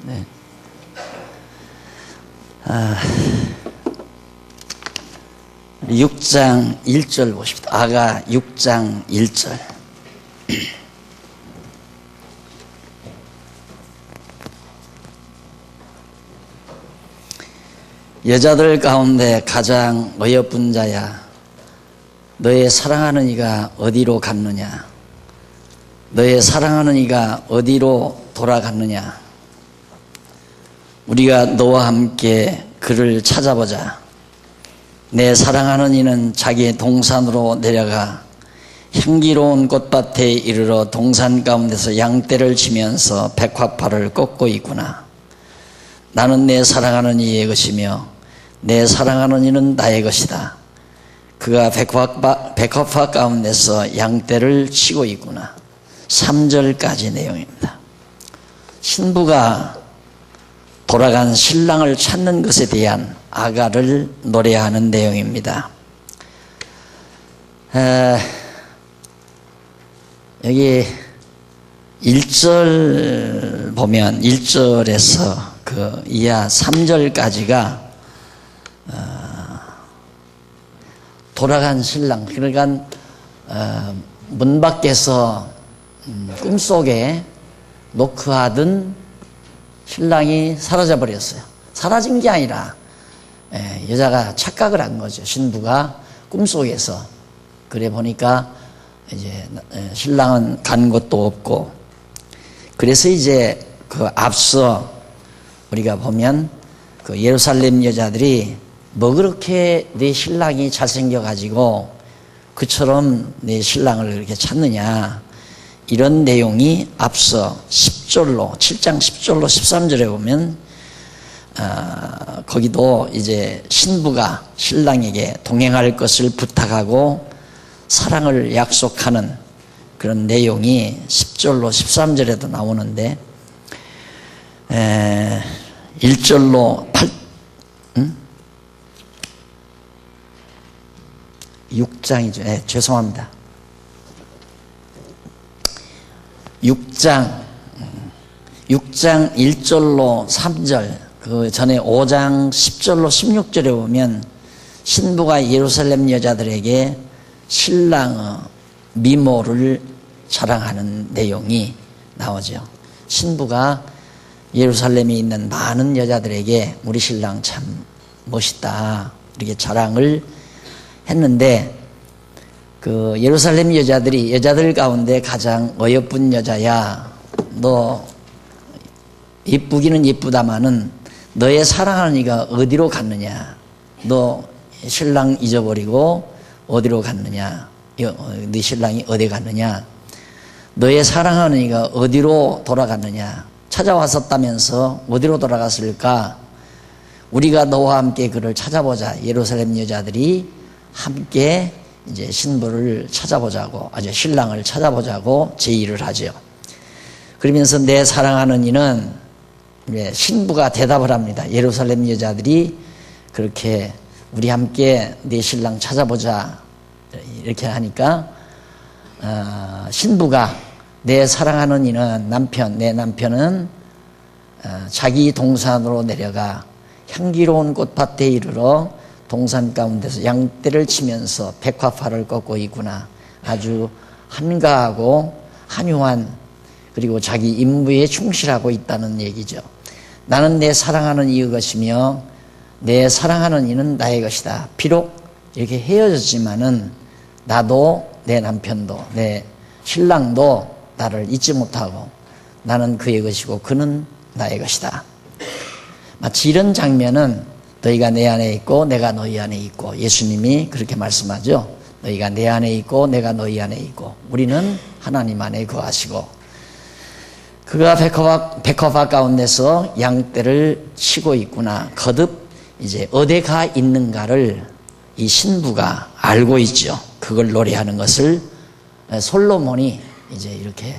네. 6장 1절 보십시다. 아가 6장 1절. 여자들 가운데 가장 어여쁜 자야, 너의 사랑하는 이가 어디로 갔느냐? 너의 사랑하는 이가 어디로 돌아갔느냐? 우리가 너와 함께 그를 찾아보자. 내 사랑하는 이는 자기의 동산으로 내려가 향기로운 꽃밭에 이르러 동산 가운데서 양떼를 치면서 백합화를 꽂고 있구나. 나는 내 사랑하는 이의 것이며 내 사랑하는 이는 나의 것이다. 그가 백합화 가운데서 양떼를 치고 있구나. 3절까지 내용입니다. 신부가 돌아간 신랑을 찾는 것에 대한 아가를 노래하는 내용입니다. 여기 1절 보면 1절에서 그 이하 3절까지가 돌아간 신랑, 그러니까 문 밖에서 꿈속에 노크하던 신랑이 사라져 버렸어요. 사라진 게 아니라 여자가 착각을 한 거죠. 신부가 꿈속에서. 그래 보니까 이제 신랑은 간 것도 없고, 그래서 이제 그 앞서 우리가 보면 그 예루살렘 여자들이 뭐 그렇게 네 신랑이 잘생겨 가지고 그처럼 네 신랑을 그렇게 찾느냐, 이런 내용이 앞서 10절로 7장 10절로 13절에 보면 거기도 이제 신부가 신랑에게 동행할 것을 부탁하고 사랑을 약속하는 그런 내용이 10절로 13절에도 나오는데 1절로 6장이죠. 네, 죄송합니다. 6장 1절로 3절, 그 전에 5장 10절로 16절에 보면 신부가 예루살렘 여자들에게 신랑의 미모를 자랑하는 내용이 나오죠. 신부가 예루살렘에 있는 많은 여자들에게 우리 신랑 참 멋있다, 이렇게 자랑을 했는데, 그 예루살렘 여자들 가운데 가장 어여쁜 여자야, 너 이쁘기는 이쁘다마는 너의 사랑하는 이가 어디로 갔느냐? 너 신랑 잊어버리고 어디로 갔느냐? 네 신랑이 어디 갔느냐? 너의 사랑하는 이가 어디로 돌아갔느냐? 찾아왔었다면서 어디로 돌아갔을까? 우리가 너와 함께 그를 찾아보자. 예루살렘 여자들이 함께 이제 신부를 찾아보자고, 아주 신랑을 찾아보자고 제의를 하죠. 그러면서 내 사랑하는 이는, 신부가 대답을 합니다. 예루살렘 여자들이 그렇게 우리 함께 내 신랑 찾아보자 이렇게 하니까 신부가 내 사랑하는 이는 내 남편은 자기 동산으로 내려가 향기로운 꽃밭에 이르러 동산 가운데서 양떼를 치면서 백합화를 꽂고 있구나. 아주 한가하고 한유한, 그리고 자기 임무에 충실하고 있다는 얘기죠. 나는 내 사랑하는 이의 것이며 내 사랑하는 이는 나의 것이다. 비록 이렇게 헤어졌지만은 나도 내 남편도 내 신랑도 나를 잊지 못하고 나는 그의 것이고 그는 나의 것이다. 마치 이런 장면은 너희가 내 안에 있고 내가 너희 안에 있고, 예수님이 그렇게 말씀하죠. 너희가 내 안에 있고 내가 너희 안에 있고 우리는 하나님 안에 거하시고, 그가 백합화 가운데서 양떼를 치고 있구나. 거듭 이제 어디 가 있는가를 이 신부가 알고 있죠. 그걸 노래하는 것을 솔로몬이 이제 이렇게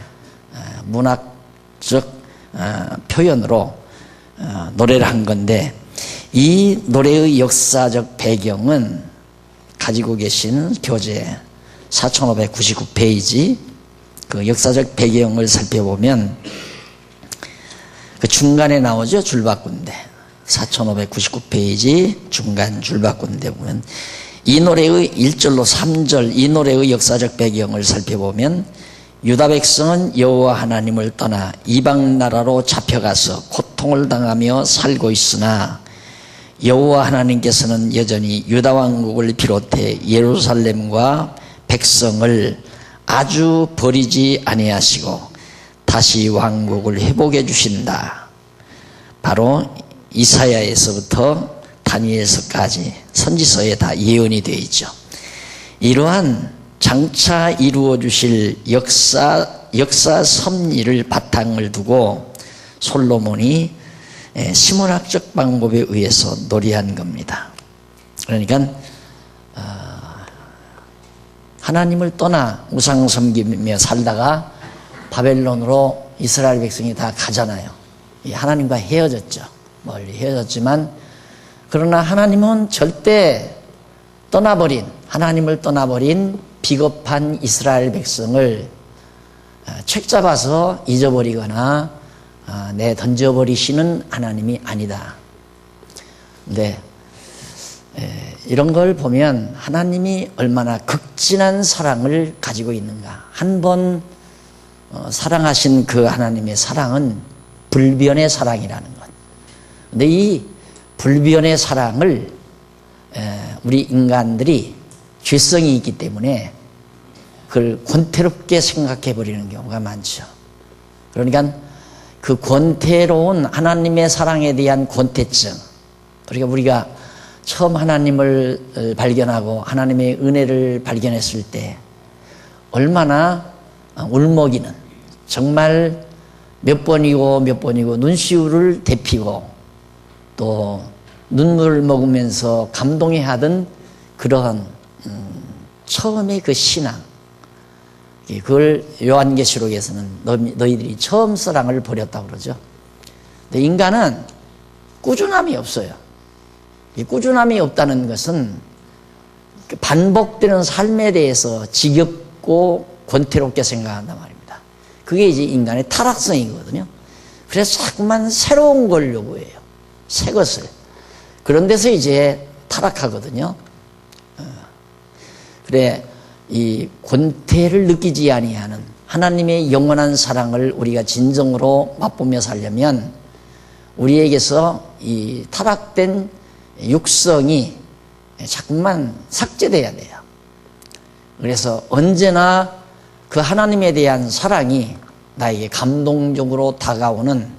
문학적 표현으로 노래를 한 건데, 이 노래의 역사적 배경은 가지고 계신 교재 4599페이지 그 역사적 배경을 살펴보면 그 중간에 나오죠. 줄바꾼데 4599페이지 중간 줄바꾼데 보면 이 노래의 1절로 3절 이 노래의 역사적 배경을 살펴보면 유다 백성은 여호와 하나님을 떠나 이방 나라로 잡혀가서 고통을 당하며 살고 있으나 여호와 하나님께서는 여전히 유다 왕국을 비롯해 예루살렘과 백성을 아주 버리지 아니하시고 다시 왕국을 회복해 주신다. 바로 이사야에서부터 다니엘서까지 선지서에 다 예언이 되어 있죠. 이러한 장차 이루어 주실 역사 섭리를 바탕을 두고 솔로몬이 시문학적 방법에 의해서 놀이한 겁니다. 그러니까 하나님을 떠나 우상 섬기며 살다가 바벨론으로 이스라엘 백성이 다 가잖아요. 하나님과 헤어졌죠. 멀리 헤어졌지만 그러나 하나님은 절대 하나님을 떠나버린 비겁한 이스라엘 백성을 책잡아서 잊어버리거나 던져버리시는 하나님이 아니다. 근데 이런 걸 보면 하나님이 얼마나 극진한 사랑을 가지고 있는가. 한 번 사랑하신 그 하나님의 사랑은 불변의 사랑이라는 것. 근데 이 불변의 사랑을 우리 인간들이 죄성이 있기 때문에 그걸 권태롭게 생각해 버리는 경우가 많죠. 그러니까 그 권태로운 하나님의 사랑에 대한 권태증, 그러니까 우리가 처음 하나님을 발견하고 하나님의 은혜를 발견했을 때 얼마나 울먹이는, 정말 몇 번이고 눈시울을 데피고 또 눈물을 먹으면서 감동해하던 그러한 처음의 그 신앙, 그걸 요한계시록에서는 너희들이 처음 사랑을 버렸다고 그러죠. 근데 인간은 꾸준함이 없어요. 이 꾸준함이 없다는 것은 반복되는 삶에 대해서 지겹고 권태롭게 생각한단 말입니다. 그게 이제 인간의 타락성이거든요. 그래서 자꾸만 새로운 걸 요구해요. 새 것을. 그런 데서 이제 타락하거든요. 그래, 이 권태를 느끼지 아니하는 하나님의 영원한 사랑을 우리가 진정으로 맛보며 살려면 우리에게서 이 타락된 육성이 자꾸만 삭제돼야 돼요. 그래서 언제나 그 하나님에 대한 사랑이 나에게 감동적으로 다가오는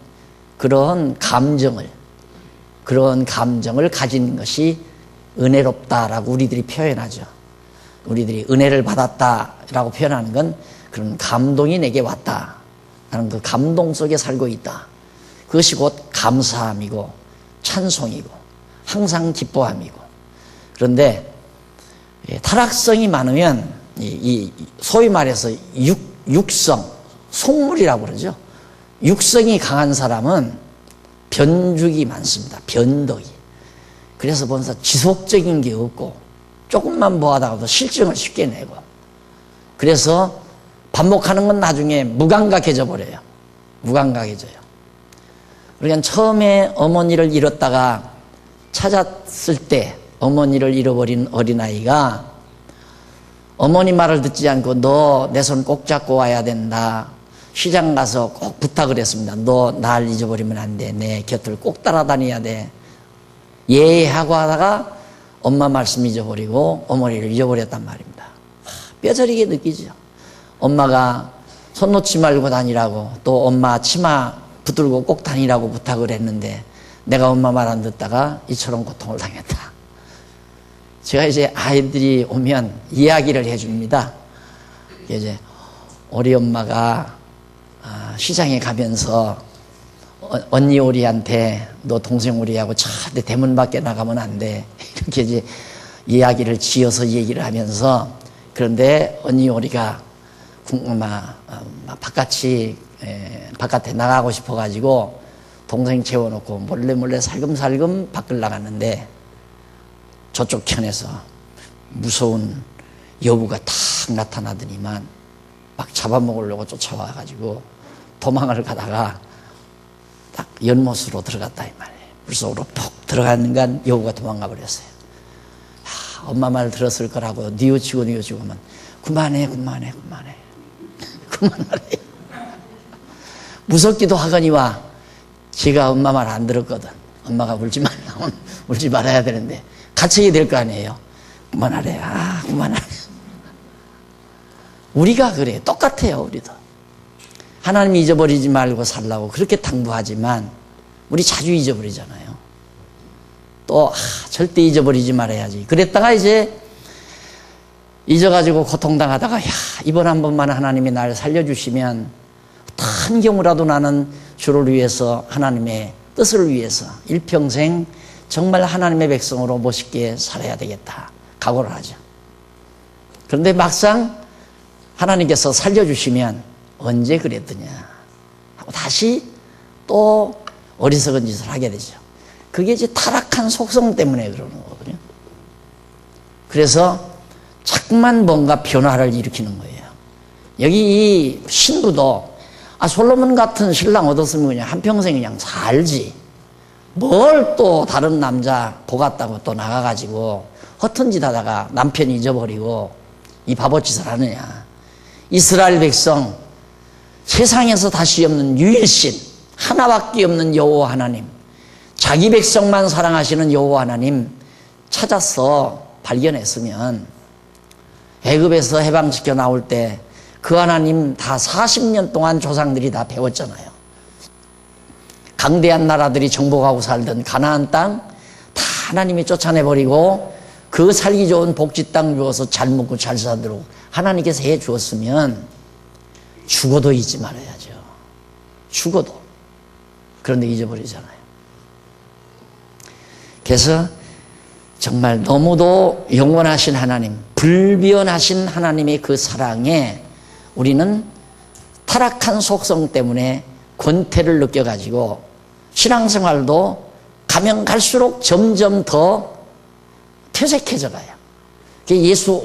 그런 감정을 가진 것이 은혜롭다라고 우리들이 표현하죠. 우리들이 은혜를 받았다라고 표현하는 건 그런 감동이 내게 왔다라는 그 감동 속에 살고 있다. 그것이 곧 감사함이고 찬송이고 항상 기뻐함이고. 그런데 타락성이 많으면 이 소위 말해서 육성, 속물이라고 그러죠. 육성이 강한 사람은 변죽이 많습니다. 변덕이. 그래서 보면서 지속적인 게 없고 조금만 뭐하다가도 실증을 쉽게 내고, 그래서 반복하는 건 나중에 무감각해져 버려요. 무감각해져요. 그러니까 처음에 어머니를 잃었다가 찾았을 때 어머니를 잃어버린 어린아이가 어머니 말을 듣지 않고 너 내 손 꼭 잡고 와야 된다. 시장 가서 꼭 부탁을 했습니다. 너 날 잊어버리면 안 돼. 내 곁을 꼭 따라다녀야 돼. 예하고 하다가 엄마 말씀 잊어버리고 어머니를 잊어버렸단 말입니다. 뼈저리게 느끼죠. 엄마가 손 놓지 말고 다니라고, 또 엄마 치마 붙들고 꼭 다니라고 부탁을 했는데 내가 엄마 말 안 듣다가 이처럼 고통을 당했다. 제가 이제 아이들이 오면 이야기를 해줍니다. 이제 우리 엄마가 시장에 가면서 언니 오리한테 너 동생 오리하고 절대 대문 밖에 나가면 안 돼. 이렇게 이제 이야기를 지어서 얘기를 하면서, 그런데 언니 오리가 바깥에 나가고 싶어가지고 동생 재워놓고 몰래 살금살금 밖을 나갔는데 저쪽 편에서 무서운 여부가 탁 나타나더니만 막 잡아먹으려고 쫓아와가지고 도망을 가다가 딱 연못으로 들어갔다 이 말이에요. 물속으로 푹 들어가는간 여우가 도망가 버렸어요. 엄마 말 들었을 거라고 뉘우치고 하면 그만해. 무섭기도 하거니와 지가 엄마 말 안 들었거든. 엄마가 울지 말아야 되는데 갇히게 될 거 아니에요. 그만하래. 그만하래. 우리가 그래요. 똑같아요. 우리도. 하나님 잊어버리지 말고 살라고 그렇게 당부하지만 우리 자주 잊어버리잖아요. 또 절대 잊어버리지 말아야지. 그랬다가 이제 잊어가지고 고통당하다가 이번 한 번만 하나님이 날 살려주시면 어떤 경우라도 나는 주를 위해서 하나님의 뜻을 위해서 일평생 정말 하나님의 백성으로 멋있게 살아야 되겠다 각오를 하죠. 그런데 막상 하나님께서 살려주시면 언제 그랬더냐 하고 다시 또 어리석은 짓을 하게 되죠. 그게 이제 타락한 속성 때문에 그러는 거거든요. 그래서 자꾸만 뭔가 변화를 일으키는 거예요. 여기 이 신부도 솔로몬 같은 신랑 얻었으면 그냥 한평생 그냥 살지. 뭘 또 다른 남자 보갔다고 또 나가가지고 허튼 짓 하다가 남편 잊어버리고 이 바보짓을 하느냐. 이스라엘 백성 세상에서 다시 없는 유일신 하나밖에 없는 여호와 하나님, 자기 백성만 사랑하시는 여호와 하나님 찾아서 발견했으면 애굽에서 해방시켜 나올 때 그 하나님 다 40년 동안 조상들이 다 배웠잖아요. 강대한 나라들이 정복하고 살던 가나안 땅 다 하나님이 쫓아내버리고 그 살기 좋은 복지 땅 주어서 잘 먹고 잘 사도록 하나님께서 해 주었으면 죽어도 잊지 말아야죠. 죽어도. 그런데 잊어버리잖아요. 그래서 정말 너무도 영원하신 하나님, 불변하신 하나님의 그 사랑에 우리는 타락한 속성 때문에 권태를 느껴가지고 신앙생활도 가면 갈수록 점점 더 퇴색해져 가요. 예수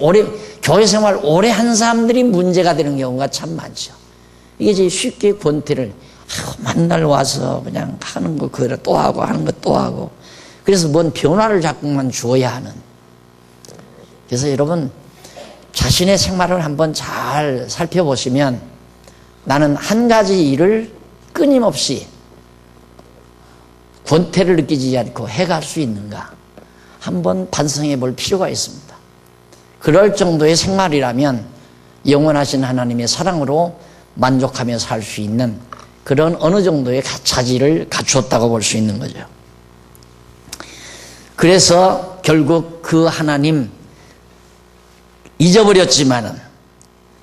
교회 생활 오래 한 사람들이 문제가 되는 경우가 참 많죠. 이게 이제 쉽게 권태를 만날 와서 그냥 하는 거 그대로 또 하고 하는 거 또 하고 그래서 뭔 변화를 자꾸만 주어야 하는. 그래서 여러분 자신의 생활을 한번 잘 살펴보시면 나는 한 가지 일을 끊임없이 권태를 느끼지 않고 해갈 수 있는가 한번 반성해 볼 필요가 있습니다. 그럴 정도의 생활이라면 영원하신 하나님의 사랑으로 만족하며 살 수 있는 그런 어느 정도의 자질을 갖추었다고 볼 수 있는 거죠. 그래서 결국 그 하나님 잊어버렸지만은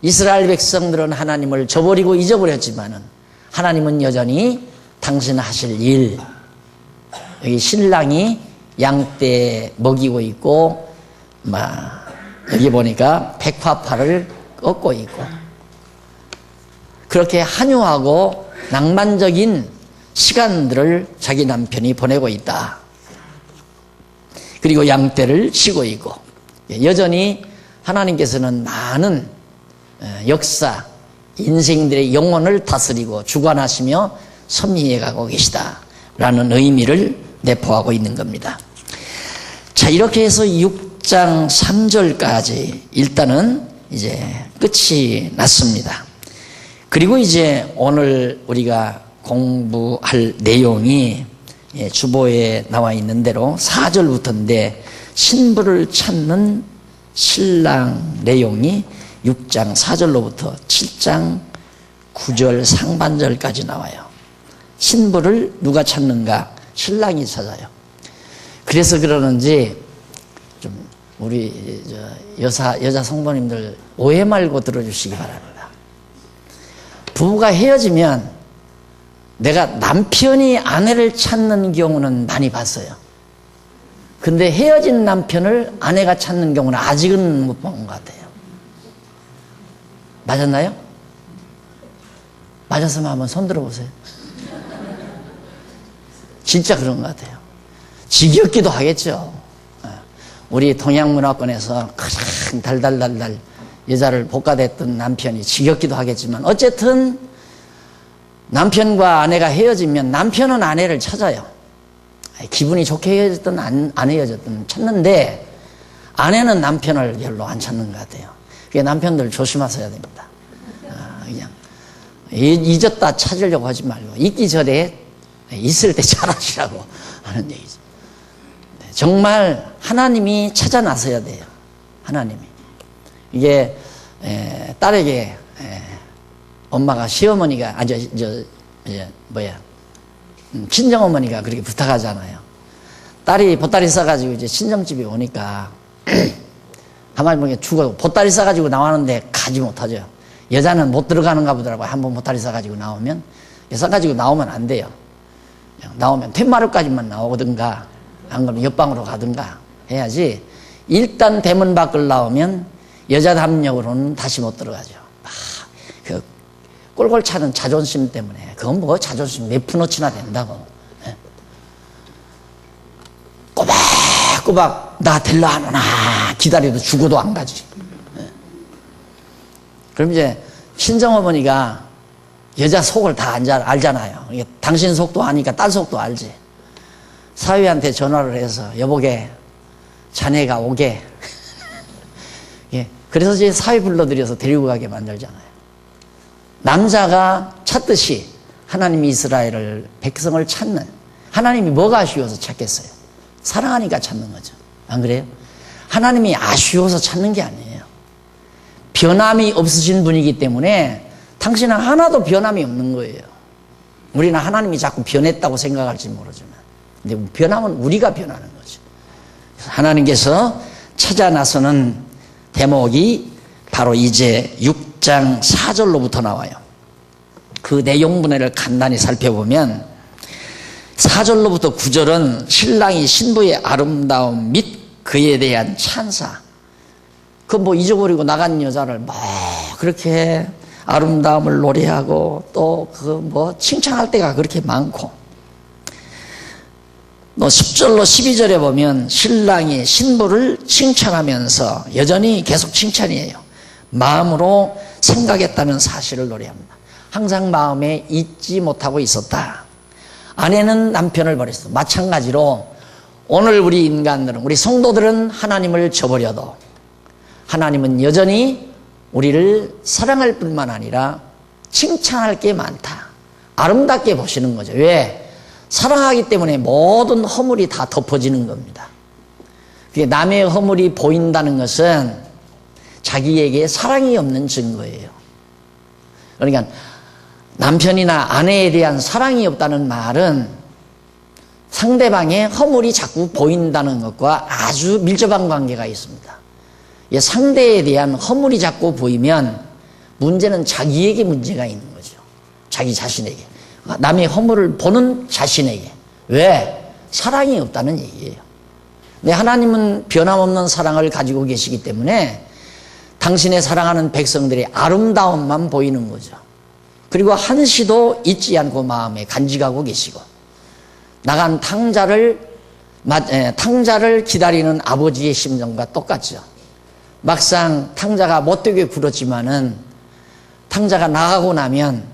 이스라엘 백성들은 하나님을 저버리고 잊어버렸지만은 하나님은 여전히 당신 하실 일, 여기 신랑이 양떼 먹이고 있고 여기 보니까 백화파를 꺾고 있고 그렇게 한유하고 낭만적인 시간들을 자기 남편이 보내고 있다. 그리고 양떼를 치고 있고 여전히 하나님께서는 많은 역사, 인생들의 영혼을 다스리고 주관하시며 섭리해 가고 계시다라는 의미를 내포하고 있는 겁니다. 자, 이렇게 해서 6장 3절까지 일단은 이제 끝이 났습니다. 그리고 이제 오늘 우리가 공부할 내용이 주보에 나와 있는 대로 4절부터인데 신부를 찾는 신랑 내용이 6장 4절로부터 7장 9절 상반절까지 나와요. 신부를 누가 찾는가? 신랑이 찾아요. 그래서 그러는지 좀 우리 여자 성도님들 오해 말고 들어주시기 바랍니다. 부부가 헤어지면 내가 남편이 아내를 찾는 경우는 많이 봤어요. 근데 헤어진 남편을 아내가 찾는 경우는 아직은 못 본 것 같아요. 맞았나요? 맞았으면 한번 손 들어보세요. 진짜 그런 것 같아요. 지겹기도 하겠죠. 우리 동양문화권에서 가장 달달달달 여자를 볶아댔던 남편이 지겹기도 하겠지만 어쨌든 남편과 아내가 헤어지면 남편은 아내를 찾아요. 기분이 좋게 헤어졌든 안 헤어졌든 찾는데 아내는 남편을 별로 안 찾는 것 같아요. 그게 남편들 조심하셔야 됩니다. 그냥 잊었다 찾으려고 하지 말고 있기 전에 있을 때 잘하시라고 하는 얘기죠. 정말 하나님이 찾아 나서야 돼요. 하나님이. 이게 딸에게 엄마가 시어머니가 친정어머니가 그렇게 부탁하잖아요. 딸이 보따리 싸가지고 이제 친정집에 오니까 가만히 보니까 죽어 보따리 싸가지고 나왔는데 가지 못하죠. 여자는 못 들어가는가 보더라고요. 한번 보따리 싸가지고 나오면. 싸가지고 나오면 안 돼요. 나오면 툇마루까지만 나오든가 안 그러면 옆방으로 가든가 해야지. 일단 대문 밖을 나오면 여자 담력으로는 다시 못 들어가죠. 그 꼴꼴 차는 자존심 때문에. 그건 뭐 자존심 몇 푼어치나 된다고. 꼬박꼬박 나 데리러 안 오나 기다려도 죽어도 안 가지. 그럼 이제 친정어머니가 여자 속을 다 알잖아요. 이게 당신 속도 아니까 딸 속도 알지. 사위한테 전화를 해서 여보게 자네가 오게. 예, 그래서 이제 사위 불러들여서 데리고 가게 만들잖아요. 남자가 찾듯이 하나님이 이스라엘을 백성을 찾는, 하나님이 뭐가 아쉬워서 찾겠어요? 사랑하니까 찾는 거죠. 안 그래요? 하나님이 아쉬워서 찾는 게 아니에요. 변함이 없으신 분이기 때문에 당신은 하나도 변함이 없는 거예요. 우리는 하나님이 자꾸 변했다고 생각할지 모르지만, 근데 변함은 우리가 변하는 거죠. 하나님께서 찾아 나서는 대목이 바로 이제 6장 4절로부터 나와요. 그 내용분해를 간단히 살펴보면 4절로부터 9절은 신랑이 신부의 아름다움 및 그에 대한 찬사. 그 뭐 잊어버리고 나간 여자를 뭐 그렇게 아름다움을 노래하고 또 그 뭐 칭찬할 때가 그렇게 많고, 또 10절로 12절에 보면 신랑이 신부를 칭찬하면서 여전히 계속 칭찬이에요. 마음으로 생각했다는 사실을 노래합니다. 항상 마음에 잊지 못하고 있었다. 아내는 남편을 버렸어. 마찬가지로 오늘 우리 인간들은, 우리 성도들은 하나님을 저버려도 하나님은 여전히 우리를 사랑할 뿐만 아니라 칭찬할 게 많다. 아름답게 보시는 거죠. 왜? 사랑하기 때문에 모든 허물이 다 덮어지는 겁니다. 남의 허물이 보인다는 것은 자기에게 사랑이 없는 증거예요. 그러니까 남편이나 아내에 대한 사랑이 없다는 말은 상대방의 허물이 자꾸 보인다는 것과 아주 밀접한 관계가 있습니다. 상대에 대한 허물이 자꾸 보이면 문제는 자기에게 문제가 있는 거죠. 자기 자신에게. 남의 허물을 보는 자신에게. 왜? 사랑이 없다는 얘기예요. 근데 하나님은 변함없는 사랑을 가지고 계시기 때문에 당신의 사랑하는 백성들의 아름다움만 보이는 거죠. 그리고 한시도 잊지 않고 마음에 간직하고 계시고, 나간 탕자를 기다리는 아버지의 심정과 똑같죠. 막상 탕자가 못되게 굴었지만은 탕자가 나가고 나면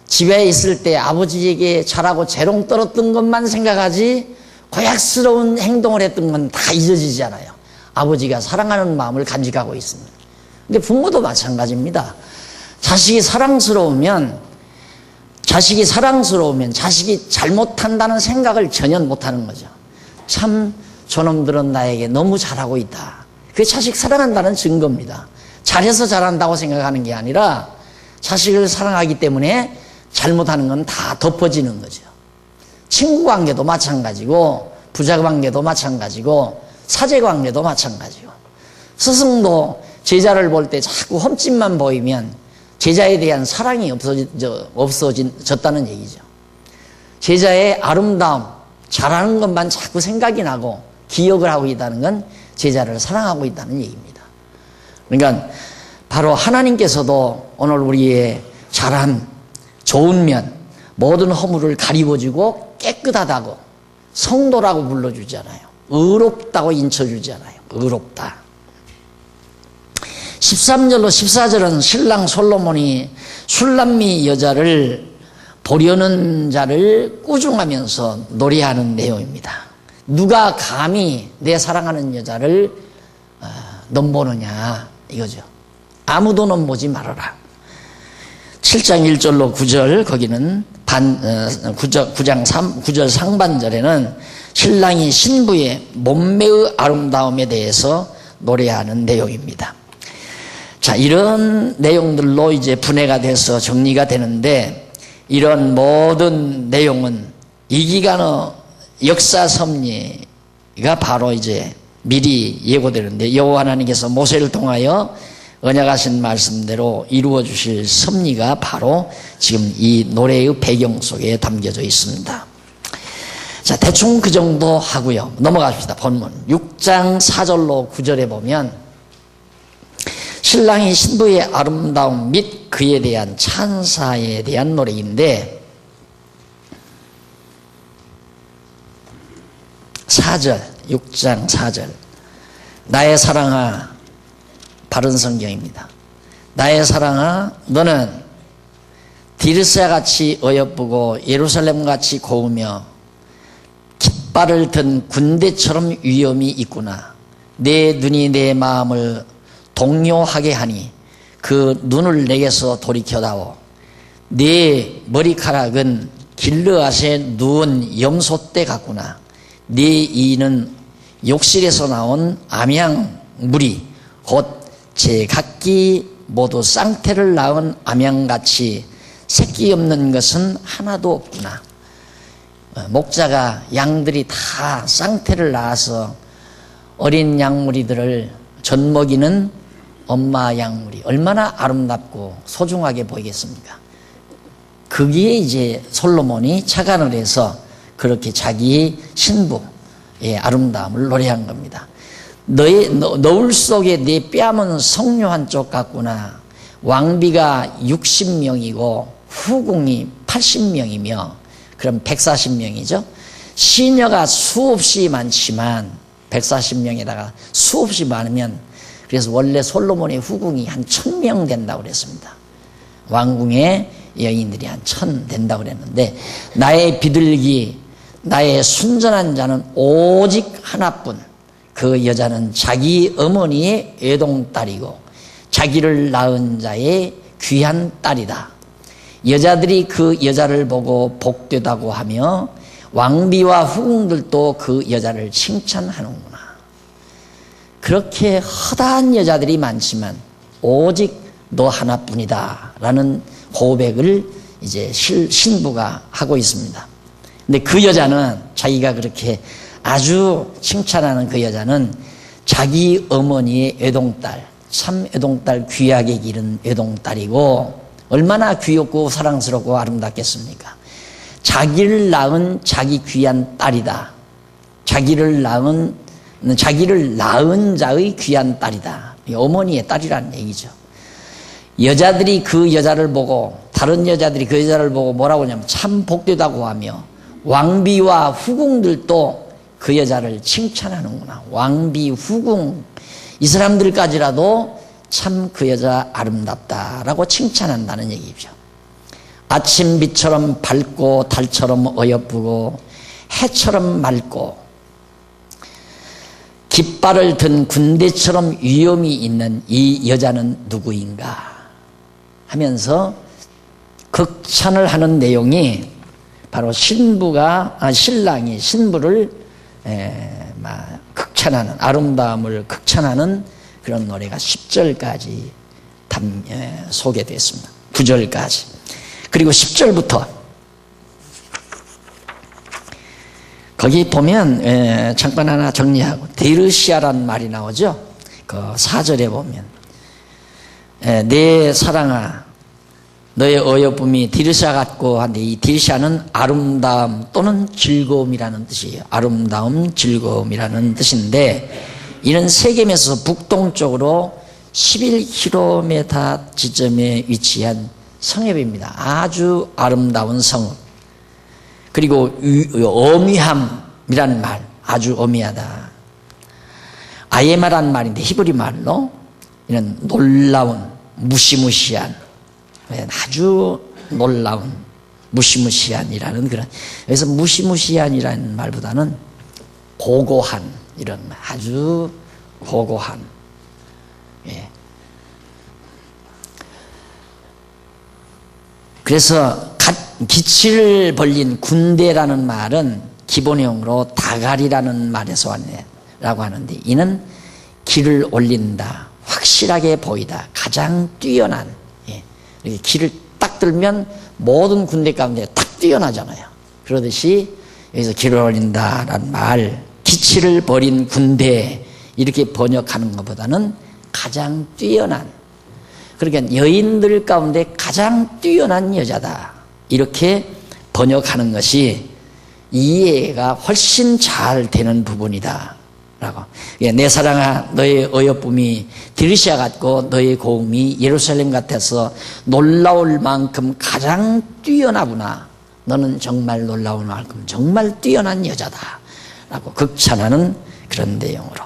집에 있을 때 아버지에게 잘하고 재롱 떨었던 것만 생각하지 고약스러운 행동을 했던 건 다 잊어지잖아요. 아버지가 사랑하는 마음을 간직하고 있습니다. 근데 부모도 마찬가지입니다. 자식이 사랑스러우면 자식이 잘못한다는 생각을 전혀 못하는 거죠. 참 저놈들은 나에게 너무 잘하고 있다. 그게 자식 사랑한다는 증거입니다. 잘해서 잘한다고 생각하는 게 아니라 자식을 사랑하기 때문에 잘못하는 건 다 덮어지는 거죠. 친구 관계도 마찬가지고, 부자 관계도 마찬가지고, 사제 관계도 마찬가지고, 스승도 제자를 볼 때 자꾸 흠집만 보이면 제자에 대한 사랑이 없어졌다는 얘기죠. 제자의 아름다움, 잘하는 것만 자꾸 생각이 나고 기억을 하고 있다는 건 제자를 사랑하고 있다는 얘기입니다. 그러니까 바로 하나님께서도 오늘 우리의 잘함, 좋은 면, 모든 허물을 가리워주고 깨끗하다고 성도라고 불러주잖아요. 의롭다고 인쳐주잖아요. 의롭다. 13절로 14절은 신랑 솔로몬이 술람미 여자를 보려는 자를 꾸중하면서 노래하는 내용입니다. 누가 감히 내 사랑하는 여자를 넘보느냐 이거죠. 아무도 넘보지 말아라. 7장 1절로 9절 거기는 9절 상반절에는 신랑이 신부의 몸매의 아름다움에 대해서 노래하는 내용입니다. 자, 이런 내용들로 이제 분해가 돼서 정리가 되는데, 이런 모든 내용은 이 기간의 역사 섭리가 바로 이제 미리 예고되는데, 여호와 하나님께서 모세를 통하여 언약하신 말씀대로 이루어 주실 섭리가 바로 지금 이 노래의 배경 속에 담겨져 있습니다. 자, 대충 그 정도 하고요. 넘어갑시다. 본문 6장 4절로 9절에 보면 신랑이 신부의 아름다움 및 그에 대한 찬사에 대한 노래인데, 4절, 6장 4절. 나의 사랑아, 바른 성경입니다. 나의 사랑아, 너는 디르사같이 어여쁘고 예루살렘같이 고우며 깃발을 든 군대처럼 위엄이 있구나. 내 눈이 내 마음을 동요하게 하니 그 눈을 내게서 돌이켜다오. 네 머리카락은 길르앗에 누운 염소떼 같구나. 네 이는 욕실에서 나온 암양물이 곧 제각기 모두 쌍태를 낳은 암양같이 새끼 없는 것은 하나도 없구나. 목자가 양들이 다 쌍태를 낳아서 어린 양무리들을 젖먹이는 엄마 양무리, 얼마나 아름답고 소중하게 보이겠습니까? 거기에 이제 솔로몬이 착안을 해서 그렇게 자기 신부의 아름다움을 노래한 겁니다. 너울 속에 내 뺨은 석류 한쪽 같구나. 왕비가 60명이고 후궁이 80명이며 그럼 140명이죠. 시녀가 수없이 많지만 140명에다가 수없이 많으면, 그래서 원래 솔로몬의 후궁이 한 1000명 된다고 그랬습니다. 왕궁의 여인들이 한 1000 된다고 그랬는데, 나의 비둘기, 나의 순전한 자는 오직 하나뿐. 그 여자는 자기 어머니의 외동딸이고 자기를 낳은 자의 귀한 딸이다. 여자들이 그 여자를 보고 복되다고 하며 왕비와 후궁들도 그 여자를 칭찬하는구나. 그렇게 허다한 여자들이 많지만 오직 너 하나뿐이다 라는 고백을 이제 신부가 하고 있습니다. 근데 그 여자는, 자기가 그렇게 아주 칭찬하는 그 여자는 자기 어머니의 외동딸, 참 외동딸, 귀하게 기른 외동딸이고 얼마나 귀엽고 사랑스럽고 아름답겠습니까? 자기를 낳은 자기 귀한 딸이다. 자기를 낳은 자의 귀한 딸이다. 어머니의 딸이라는 얘기죠. 여자들이 그 여자를 보고, 다른 여자들이 그 여자를 보고 뭐라고 하냐면 참 복되다고 하며 왕비와 후궁들도 그 여자를 칭찬하는구나. 왕비, 후궁, 이 사람들까지라도 참 그 여자 아름답다라고 칭찬한다는 얘기죠. 아침빛처럼 밝고 달처럼 어여쁘고 해처럼 맑고 깃발을 든 군대처럼 위엄이 있는 이 여자는 누구인가 하면서 극찬을 하는 내용이 바로 신랑이 신부를 극찬하는, 아름다움을 극찬하는 그런 노래가 10절까지 소개됐습니다. 9절까지. 그리고 10절부터 거기 보면 잠깐 하나 정리하고, 디르시아라는 말이 나오죠. 그 4절에 보면 내 사랑아 너의 어여쁨이 디르시아 같고 한데, 이 디르시아는 아름다움 또는 즐거움이라는 뜻이에요. 아름다움, 즐거움이라는 뜻인데, 이는 세겜에서 북동쪽으로 11km 지점에 위치한 성읍입니다. 아주 아름다운 성읍. 그리고 어미함이라는 말, 아주 어미하다. 아예마라는 말인데 히브리 말로 이는 놀라운, 무시무시한, 아주 놀라운, 무시무시한이라는 그런, 그래서 무시무시한이라는 말보다는 고고한, 이런 아주 고고한. 예. 그래서 기치를 벌린 군대라는 말은 기본형으로 다갈이라는 말에서 왔네라고 하는데, 이는 길을 올린다, 확실하게 보이다, 가장 뛰어난. 예. 이렇게 길을 딱 들면 모든 군대 가운데 딱 뛰어나잖아요. 그러듯이 여기서 길을 올린다라는 말, 기치를 벌인 군대, 이렇게 번역하는 것보다는 가장 뛰어난, 그러니까 여인들 가운데 가장 뛰어난 여자다, 이렇게 번역하는 것이 이해가 훨씬 잘 되는 부분이다 라고. 내 사랑아, 너의 어여쁨이 디르시아 같고 너의 고음이 예루살렘 같아서 놀라울 만큼 가장 뛰어나구나. 너는 정말 놀라울 만큼 정말 뛰어난 여자다 라고 극찬하는 그런 내용으로.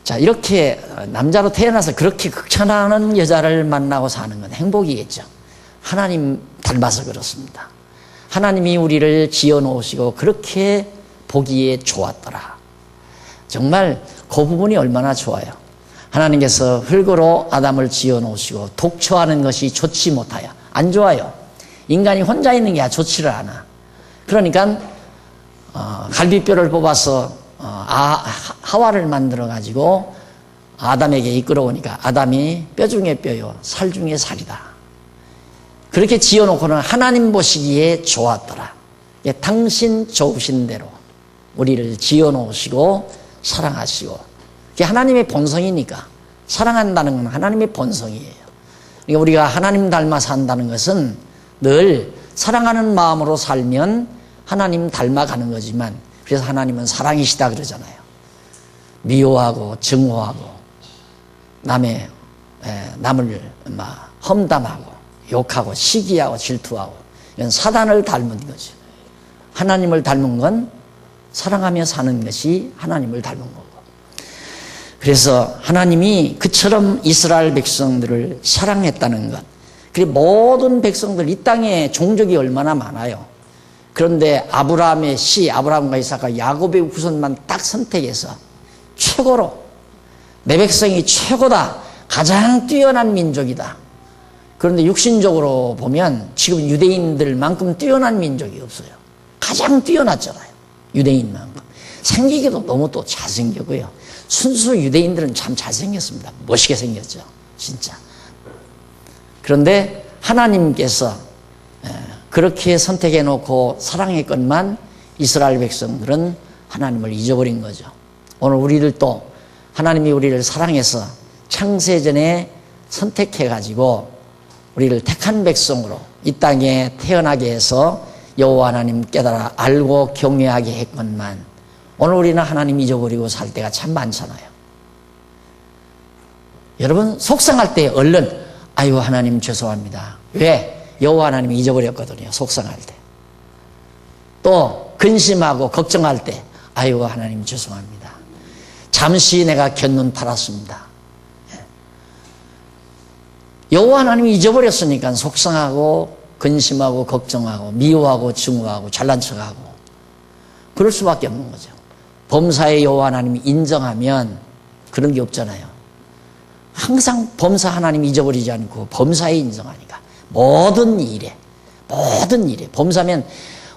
자, 이렇게 남자로 태어나서 그렇게 극찬하는 여자를 만나고 사는 건 행복이겠죠. 하나님 닮아서 그렇습니다. 하나님이 우리를 지어 놓으시고 그렇게 보기에 좋았더라. 정말 그 부분이 얼마나 좋아요. 하나님께서 흙으로 아담을 지어 놓으시고 독초하는 것이 좋지 못하여, 안 좋아요. 인간이 혼자 있는 게 좋지를 않아. 그러니까 갈비뼈를 뽑아서 하와를 만들어 가지고 아담에게 이끌어오니까 아담이 뼈 중에 뼈요 살 중에 살이다. 그렇게 지어놓고는 하나님 보시기에 좋았더라. 당신 좋으신 대로 우리를 지어놓으시고 사랑하시고, 그게 하나님의 본성이니까. 사랑한다는 건 하나님의 본성이에요. 그러니까 우리가 하나님 닮아 산다는 것은 늘 사랑하는 마음으로 살면 하나님 닮아가는 거지만, 그래서 하나님은 사랑이시다 그러잖아요. 미워하고 증오하고 남을 험담하고 욕하고 시기하고 질투하고, 이건 사단을 닮은 거죠. 하나님을 닮은 건 사랑하며 사는 것이 하나님을 닮은 거고. 그래서 하나님이 그처럼 이스라엘 백성들을 사랑했다는 것. 그리고 모든 백성들, 이 땅에 종족이 얼마나 많아요. 그런데 아브라함의 아브라함과 이삭과 야곱의 후손만 딱 선택해서 최고로, 내 백성이 최고다, 가장 뛰어난 민족이다. 그런데 육신적으로 보면 지금 유대인들만큼 뛰어난 민족이 없어요. 가장 뛰어났잖아요, 유대인만큼. 생기기도 너무 또 잘생겼고요. 순수 유대인들은 참 잘생겼습니다. 멋있게 생겼죠, 진짜. 그런데 하나님께서 그렇게 선택해 놓고 사랑했건만 이스라엘 백성들은 하나님을 잊어버린 거죠. 오늘 우리들도 하나님이 우리를 사랑해서 창세전에 선택해 가지고 우리를 택한 백성으로 이 땅에 태어나게 해서 여호와 하나님 깨달아 알고 경외하게 했건만, 오늘 우리는 하나님 잊어버리고 살 때가 참 많잖아요. 여러분, 속상할 때 얼른 아유 하나님 죄송합니다. 왜? 여호와 하나님 잊어버렸거든요, 속상할 때. 또 근심하고 걱정할 때 아유 하나님 죄송합니다. 잠시 내가 곁눈 팔았습니다. 여호와 하나님이 잊어버렸으니까 속상하고 근심하고 걱정하고 미워하고 증오하고 잘난 척하고 그럴 수밖에 없는 거죠. 범사에 여호와 하나님이 인정하면 그런 게 없잖아요. 항상 범사 하나님 잊어버리지 않고 범사에 인정하니까 모든 일에 범사면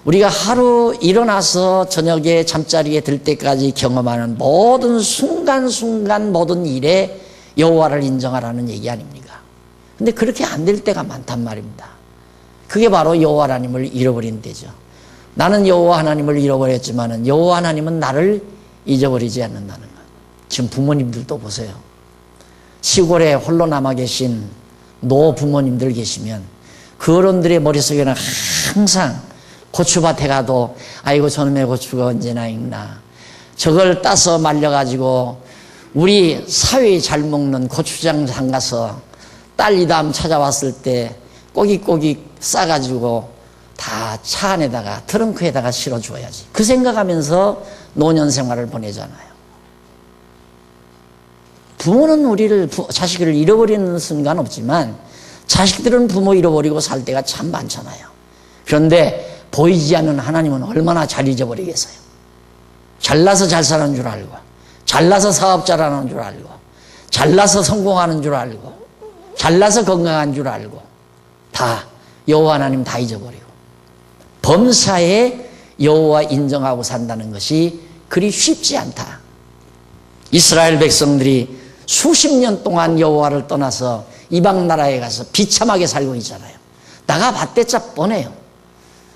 우리가 하루 일어나서 저녁에 잠자리에 들 때까지 경험하는 모든 순간순간 모든 일에 여호와를 인정하라는 얘기 아닙니까? 근데 그렇게 안 될 때가 많단 말입니다. 그게 바로 여호와 하나님을 잃어버린 때죠. 나는 여호와 하나님을 잃어버렸지만은 여호와 하나님은 나를 잊어버리지 않는다는 것. 지금 부모님들도 보세요. 시골에 홀로 남아 계신 노 부모님들 계시면 그 어른들의 머릿속에는 항상 고추밭에 가도 아이고 저놈의 고추가 언제나 익나, 저걸 따서 말려가지고 우리 사회에 잘 먹는 고추장장 가서 딸리담 찾아왔을 때 꼬깃꼬깃 싸가지고 다 차 안에다가 트렁크에다가 실어줘야지, 그 생각하면서 노년 생활을 보내잖아요. 부모는 자식을 잃어버리는 순간 없지만 자식들은 부모 잃어버리고 살 때가 참 많잖아요. 그런데 보이지 않는 하나님은 얼마나 잘 잊어버리겠어요. 잘나서 잘 사는 줄 알고, 잘나서 사업자라는 줄 알고, 잘나서 성공하는 줄 알고, 잘나서 건강한 줄 알고, 다 여호와 하나님 다 잊어버리고, 범사에 여호와 인정하고 산다는 것이 그리 쉽지 않다. 이스라엘 백성들이 수십 년 동안 여호와를 떠나서 이방 나라에 가서 비참하게 살고 있잖아요. 나가봤댔자 뻔해요.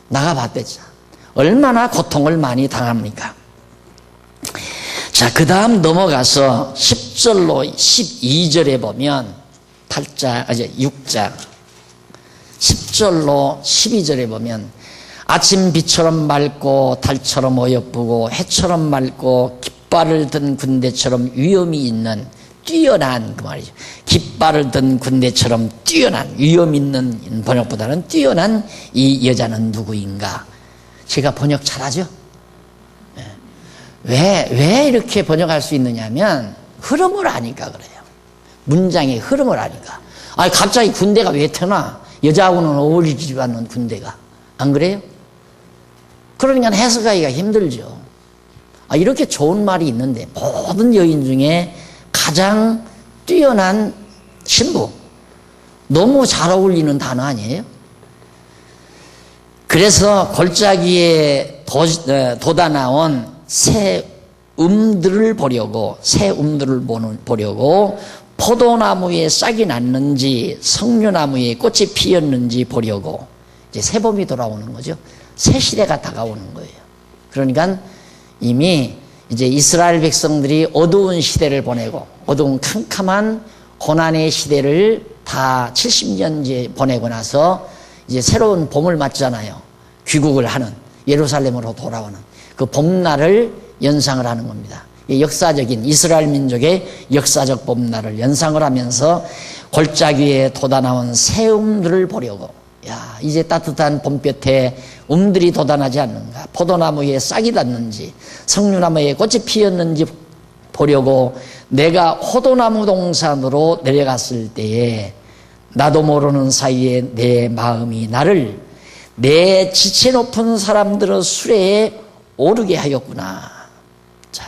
나가봤댔자 얼마나 고통을 많이 당합니까? 자, 그 다음 넘어가서 10절로 12절에 보면 6장 10절로 12절에 보면 아침 비처럼 맑고 달처럼 어여쁘고 해처럼 맑고 깃발을 든 군대처럼 위엄이 있는 뛰어난, 그 말이죠. 깃발을 든 군대처럼 뛰어난, 위엄 있는 번역보다는 뛰어난 이 여자는 누구인가? 제가 번역 잘하죠? 왜 이렇게 번역할 수 있느냐면 흐름을 아니까 그래요. 문장의 흐름을 아니까. 아니 갑자기 군대가 왜 태어나? 여자하고는 어울리지 않는 군대가. 안 그래요? 그러니까 해석하기가 힘들죠. 이렇게 좋은 말이 있는데 모든 여인 중에 가장 뛰어난 신부. 너무 잘 어울리는 단어 아니에요? 그래서 골짜기에 돋아 나온 새 음들을 보려고 포도나무에 싹이 났는지 석류나무에 꽃이 피었는지 보려고 이제 새봄이 돌아오는 거죠. 새 시대가 다가오는 거예요. 그러니까 이미 이제 이스라엘 백성들이 어두운 시대를 보내고 어두운 캄캄한 고난의 시대를 다 70년 이제 보내고 나서 이제 새로운 봄을 맞잖아요. 귀국을 하는 예루살렘으로 돌아오는 그 봄날을 연상을 하는 겁니다. 역사적인 이스라엘 민족의 역사적 봄날을 연상을 하면서 골짜기에 돋아나온 새 음들을 보려고, 야, 이제 따뜻한 봄볕에 음들이 돋아나지 않는가, 포도나무에 싹이 닿는지 석류나무에 꽃이 피었는지 보려고 내가 호도나무 동산으로 내려갔을 때에 나도 모르는 사이에 내 마음이 나를 내 지체 높은 사람들의 수레에 오르게 하였구나. 자,